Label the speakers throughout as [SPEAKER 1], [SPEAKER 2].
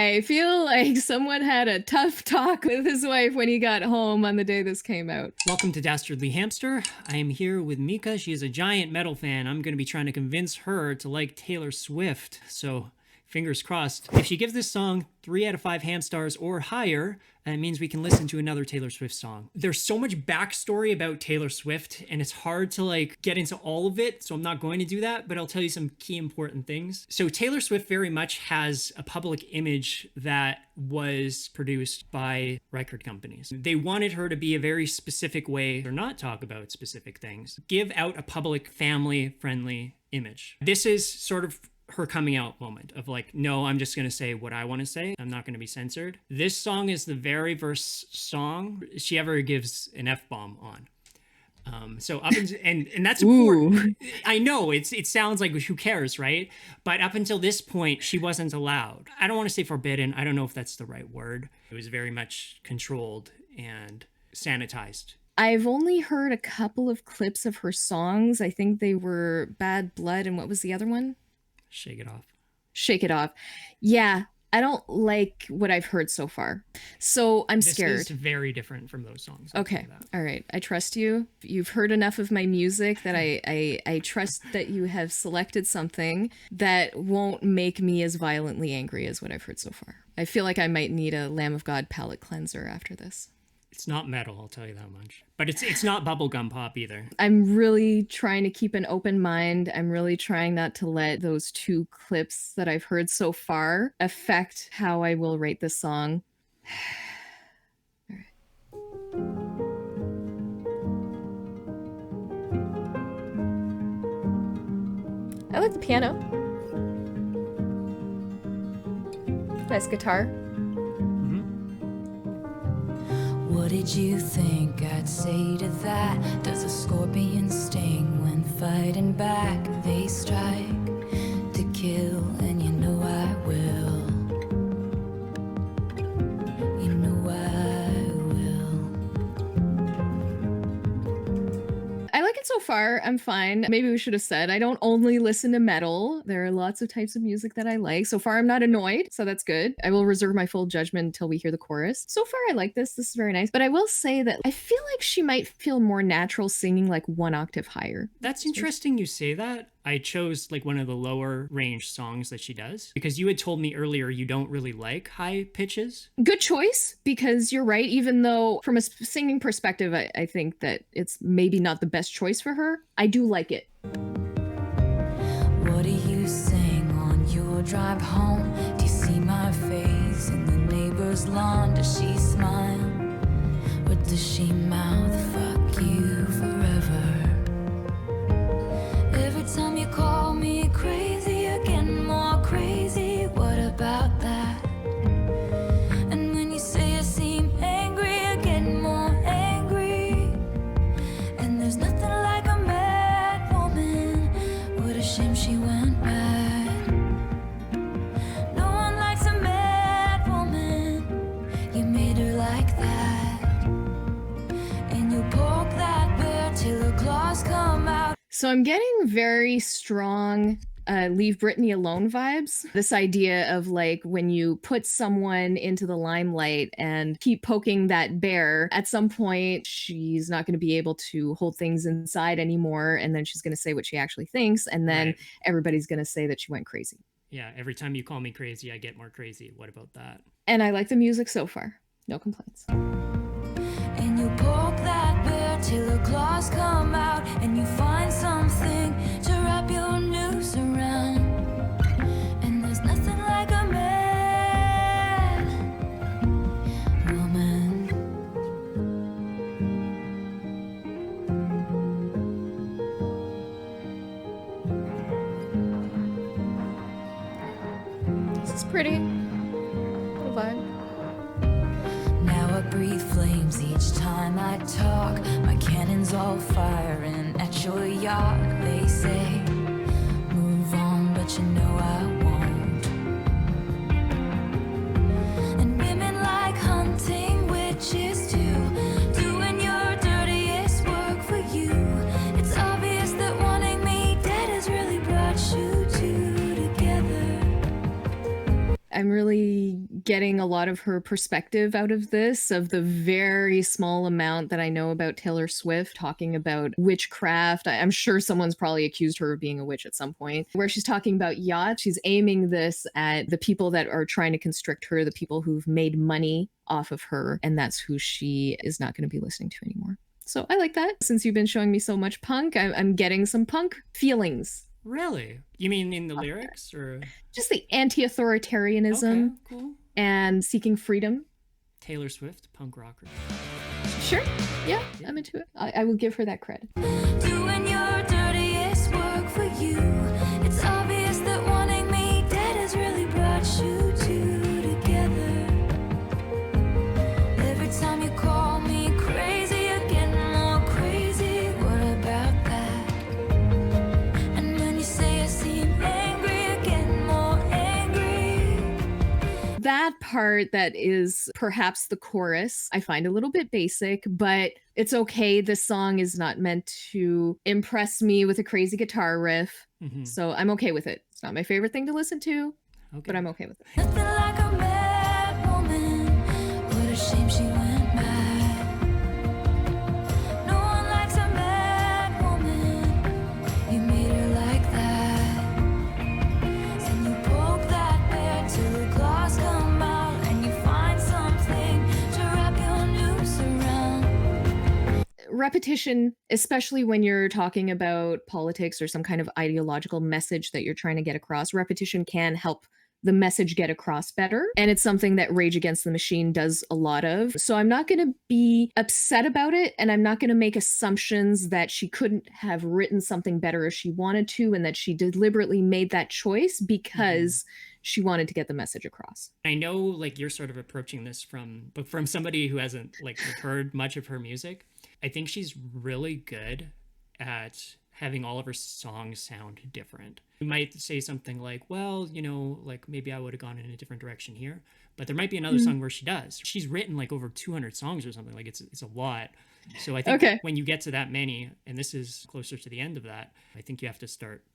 [SPEAKER 1] I feel like someone had a tough talk with his wife when he got home on the day this came out.
[SPEAKER 2] Welcome to Dastardly Hamster. I am here with Mika. She is a giant metal fan. I'm going to be trying to convince her to like Taylor Swift. So fingers crossed. If she gives this song 3 out of 5 ham stars or higher, that means we can listen to another Taylor Swift song. There's so much backstory about Taylor Swift, and it's hard to get into all of it, so I'm not going to do that, but I'll tell you some key important things. So Taylor Swift very much has a public image that was produced by record companies. They wanted her to be a very specific way or not talk about specific things. Give out a public, family-friendly image. This is sort of her coming out moment of no, I'm just going to say what I want to say. I'm not going to be censored. This song is the very first song she ever gives an F-bomb on. So up and that's important. I know it sounds like who cares, right? But up until this point, she wasn't allowed. I don't want to say forbidden. I don't know if that's the right word. It was very much controlled and sanitized.
[SPEAKER 1] I've only heard a couple of clips of her songs. I think they were Bad Blood and what was the other one?
[SPEAKER 2] Shake It Off.
[SPEAKER 1] Shake It Off. Yeah, I don't like what I've heard so far. So I'm scared.
[SPEAKER 2] This is very different from those songs.
[SPEAKER 1] Okay. All right. I trust you. You've heard enough of my music that I trust that you have selected something that won't make me as violently angry as what I've heard so far. I feel like I might need a Lamb of God palate cleanser after this.
[SPEAKER 2] It's not metal, I'll tell you that much. But it's not bubblegum pop either.
[SPEAKER 1] I'm really trying to keep an open mind. I'm really trying not to let those 2 clips that I've heard so far affect how I will rate this song. All right. I like the piano. Nice guitar.
[SPEAKER 3] What did you think I'd say to that? Does a scorpion sting when fighting back? They strike to kill, and you know I will. You know I will.
[SPEAKER 1] I like it so far. I'm fine. Maybe we should have said I don't only listen to metal. There are lots of types of music that I like. So far, I'm not annoyed, so that's good. I will reserve my full judgment until we hear the chorus. So far, I like this. This is very nice. But I will say that I feel like she might feel more natural singing 1 octave higher.
[SPEAKER 2] That's interesting you say that. I chose one of the lower range songs that she does because you had told me earlier you don't really like high pitches.
[SPEAKER 1] Good choice, because you're right. Even though from a singing perspective, I think that it's maybe not the best choice for her, I do like it.
[SPEAKER 3] What do you sing on your drive home? Do you see my face in the neighbor's lawn? Does she smile or does she mouth fuck you forever? Every time you call me crazy, you're getting more crazy. What about that? And when you say you seem angry, you're getting more angry. And there's nothing like a mad woman. What a shame she went mad. No one likes a mad woman. You made her like that. And you poke that bear till her claws come out.
[SPEAKER 1] So I'm getting very strong Leave Britney Alone vibes. This idea of when you put someone into the limelight and keep poking that bear, at some point she's not going to be able to hold things inside anymore, and then she's going to say what she actually thinks, and then everybody's going to say that she went crazy.
[SPEAKER 2] Yeah, every time you call me crazy, I get more crazy. What about that?
[SPEAKER 1] And I like the music so far. No complaints.
[SPEAKER 3] And you poke that bear till her claws come out, and you find something to wrap your noose around. And there's nothing like a mad woman.
[SPEAKER 1] This is pretty. Little vibe.
[SPEAKER 3] Now I breathe flames each time I talk. My cannons all firing at your yacht. They say, move on, but you know I won't. And women like hunting witches too, doing your dirtiest work for you. It's obvious that wanting me dead has really brought you two together.
[SPEAKER 1] I'm really getting a lot of her perspective out of this, of the very small amount that I know about Taylor Swift, talking about witchcraft. I'm sure someone's probably accused her of being a witch at some point, where she's talking about yachts. She's aiming this at the people that are trying to constrict her, the people who've made money off of her, and that's who she is not going to be listening to anymore. So I like that. Since you've been showing me so much punk, I'm getting some punk feelings.
[SPEAKER 2] Really? You mean in the lyrics, or
[SPEAKER 1] Just the anti-authoritarianism
[SPEAKER 2] okay, cool.
[SPEAKER 1] and seeking freedom.
[SPEAKER 2] Taylor Swift, punk rocker.
[SPEAKER 1] Sure. Yeah, I'm into it. I will give her that credit.
[SPEAKER 3] Doing your dirtiest work for you. It's obvious that wanting me dead has really brought you two together. Every time you call me crazy, I get more crazy. What about that? And when you say I seem angry, I get more angry.
[SPEAKER 1] That part that is perhaps the chorus, I find a little bit basic, but it's okay. This song is not meant to impress me with a crazy guitar riff.
[SPEAKER 2] Mhm.
[SPEAKER 1] So I'm okay with it. It's not my favorite thing to listen to,
[SPEAKER 2] Okay.
[SPEAKER 1] but I'm okay with it.
[SPEAKER 3] Nothing like a mad woman. What a shame she went mad. No one likes a mad woman. You made her like that. Then you poke that bear till the claws come out, and you find something to wrap your noose around.
[SPEAKER 1] Repetition, especially when you're talking about politics or some kind of ideological message that you're trying to get across, repetition can help the message get across better. And it's something that Rage Against the Machine does a lot of. So I'm not going to be upset about it. And I'm not going to make assumptions that she couldn't have written something better if she wanted to, and that she deliberately made that choice because she wanted to get the message across.
[SPEAKER 2] I know, like, you're sort of approaching this from somebody who hasn't like heard much of her music. I think she's really good at having all of her songs sound different. You might say something like, well, you know, like maybe I would have gone in a different direction here, but there might be another song where she does. She's written like over 200 songs or something. Like it's a lot. So I think when you get to that many, and this is closer to the end of that, I think you have to start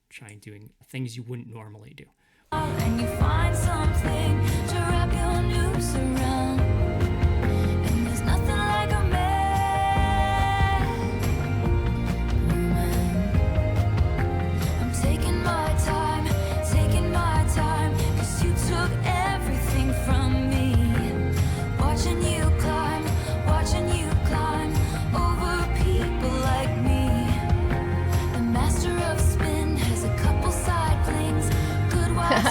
[SPEAKER 2] trying doing things you wouldn't normally do.
[SPEAKER 3] And you find something to wrap your noose around. And there's nothing like a mad woman. I'm taking my time, 'cause you took everything from me. Watching you climb over people like me. The master of spin has a couple side flings. Good wives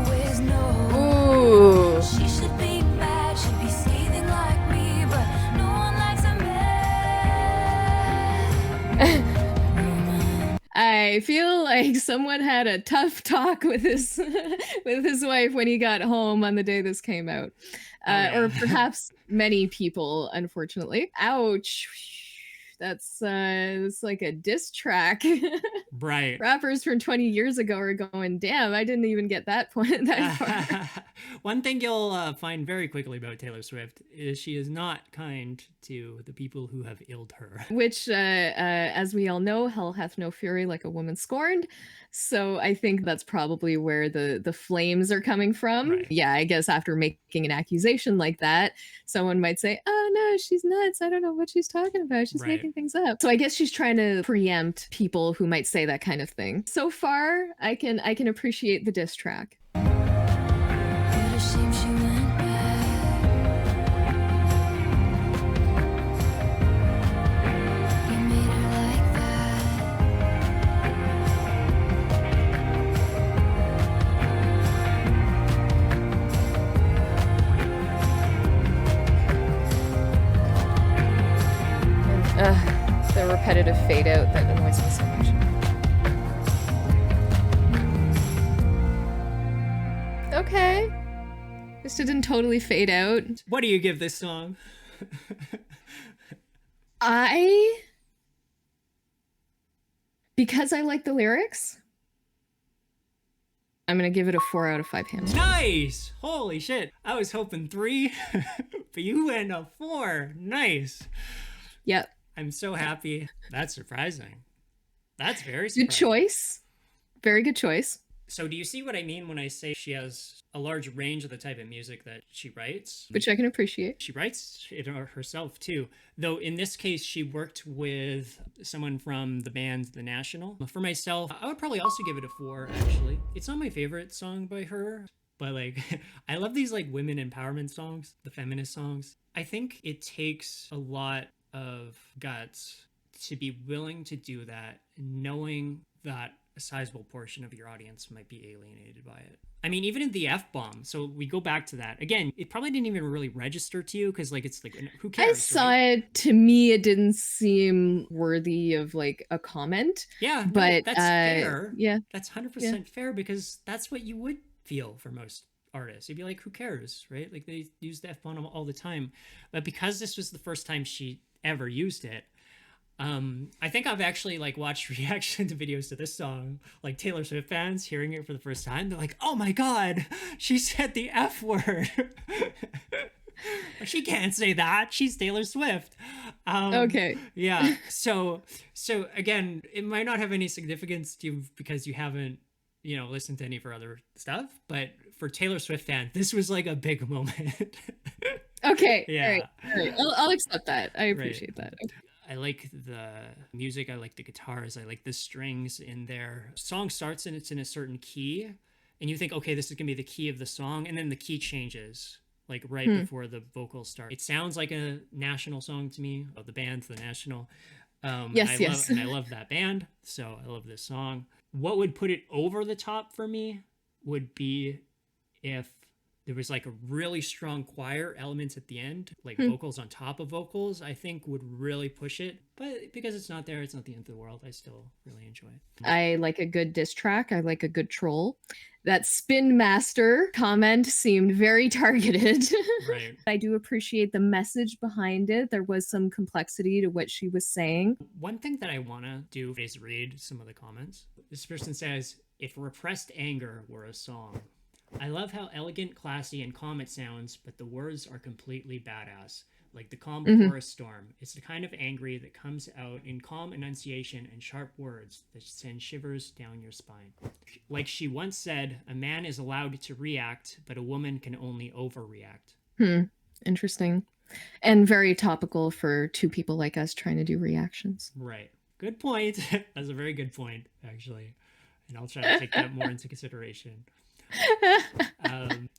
[SPEAKER 3] always know.
[SPEAKER 1] Ooh.
[SPEAKER 3] She should be mad, should be scathing like me, but no one likes a mad woman.
[SPEAKER 1] I feel like someone had a tough talk with his with his wife when he got home on the day this came out.
[SPEAKER 2] yeah.
[SPEAKER 1] Or perhaps many people, unfortunately. Ouch. That's it's like a diss track.
[SPEAKER 2] Right.
[SPEAKER 1] Rappers from 20 years ago are going, damn, I didn't even get that point that far.
[SPEAKER 2] One thing you'll find very quickly about Taylor Swift is she is not kind to the people who have illed her.
[SPEAKER 1] Which, as we all know, hell hath no fury like a woman scorned. So I think that's probably where the flames are coming from.
[SPEAKER 2] Right.
[SPEAKER 1] Yeah, I guess after making an accusation like that, someone might say, oh no, she's nuts. I don't know what she's talking about. She's
[SPEAKER 2] Right.
[SPEAKER 1] making things up. So I guess she's trying to preempt people who might say that kind of thing. So far, I can appreciate the diss track.
[SPEAKER 3] What a shame she went mad. You made her like
[SPEAKER 1] The repetitive fade out that annoys me so much. Okay. Just didn't totally fade out.
[SPEAKER 2] What do you give this song?
[SPEAKER 1] Because I like the lyrics, I'm gonna give it a 4 out of 5 hamsters.
[SPEAKER 2] Nice! Holy shit. I was hoping 3, but you went a 4. Nice.
[SPEAKER 1] Yep.
[SPEAKER 2] I'm so happy. That's surprising. That's very
[SPEAKER 1] Good
[SPEAKER 2] surprising.
[SPEAKER 1] choice. Very good choice.
[SPEAKER 2] So do you see what I mean when I say she has a large range of the type of music that she writes?
[SPEAKER 1] Which I can appreciate.
[SPEAKER 2] She writes it herself too, though in this case she worked with someone from the band The National. For myself, I would probably also give it a 4 actually. It's not my favorite song by her, but like I love these like women empowerment songs, the feminist songs. I think it takes a lot of guts to be willing to do that, knowing that a sizable portion of your audience might be alienated by it. I mean, even in the F-bomb, so we go back to that. Again, it probably didn't even really register to you because, like, it's like, who cares?
[SPEAKER 1] I saw
[SPEAKER 2] right?
[SPEAKER 1] it. To me, it didn't seem worthy of like a comment.
[SPEAKER 2] Yeah, no,
[SPEAKER 1] But
[SPEAKER 2] that's fair.
[SPEAKER 1] yeah,
[SPEAKER 2] That's 100% fair because that's what you would feel for most artists. You'd be like, who cares, right? Like, they use the F-bomb all the time. But because this was the first time she ever used it, I think I've actually like watched reaction to videos to this song, like Taylor Swift fans hearing it for the first time. They're like, "Oh my god, she said the F word." She can't say that. She's Taylor Swift.
[SPEAKER 1] Okay.
[SPEAKER 2] Yeah. So again, it might not have any significance to you because you haven't, listened to any of her other stuff. But for Taylor Swift fan, this was like a big moment.
[SPEAKER 1] Okay.
[SPEAKER 2] Yeah.
[SPEAKER 1] All right. I'll accept that. I appreciate that. Okay.
[SPEAKER 2] I like the music. I like the guitars. I like the strings in there. Song starts and it's in a certain key, and you think, okay, this is gonna be the key of the song, and then the key changes like right before the vocals start. It sounds like a National song to me. The band, The National.
[SPEAKER 1] Yes.
[SPEAKER 2] And I love that band, so I love this song. What would put it over the top for me would be if there was like a really strong choir elements at the end, like vocals on top of vocals, I think would really push it. But because it's not there, it's not the end of the world. I still really enjoy it.
[SPEAKER 1] I like a good diss track. I like a good troll. That Spin Master comment seemed very targeted.
[SPEAKER 2] Right.
[SPEAKER 1] I do appreciate the message behind it. There was some complexity to what she was saying.
[SPEAKER 2] One thing that I want to do is read some of the comments. This person says, if repressed anger were a song. I love how elegant, classy, and calm it sounds, but the words are completely badass. Like the calm before a storm. It's the kind of angry that comes out in calm enunciation and sharp words that send shivers down your spine. Like she once said, a man is allowed to react, but a woman can only overreact.
[SPEAKER 1] Interesting. And very topical for two people like us trying to do reactions.
[SPEAKER 2] Right. Good point. That's a very good point, actually. And I'll try to take that more into consideration.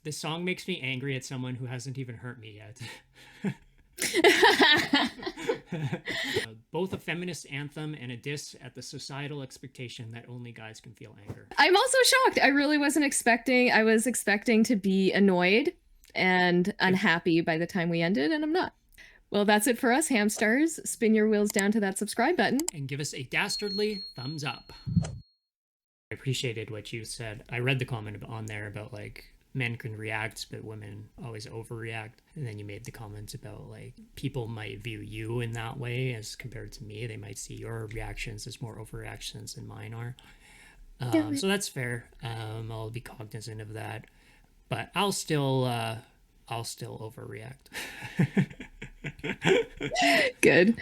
[SPEAKER 2] The song makes me angry at someone who hasn't even hurt me yet. Both a feminist anthem and a diss at the societal expectation that only guys can feel anger.
[SPEAKER 1] I'm also shocked. I really wasn't expecting. I was expecting to be annoyed and unhappy by the time we ended, and I'm not. Well, that's it for us, Hamstars. Spin your wheels down to that subscribe button.
[SPEAKER 2] And give us a dastardly thumbs up. I appreciated what you said. I read the comment on there about like men can react, but women always overreact. And then you made the comments about like people might view you in that way as compared to me. They might see your reactions as more overreactions than mine are. So that's fair. I'll be cognizant of that, but I'll still overreact.
[SPEAKER 1] Good.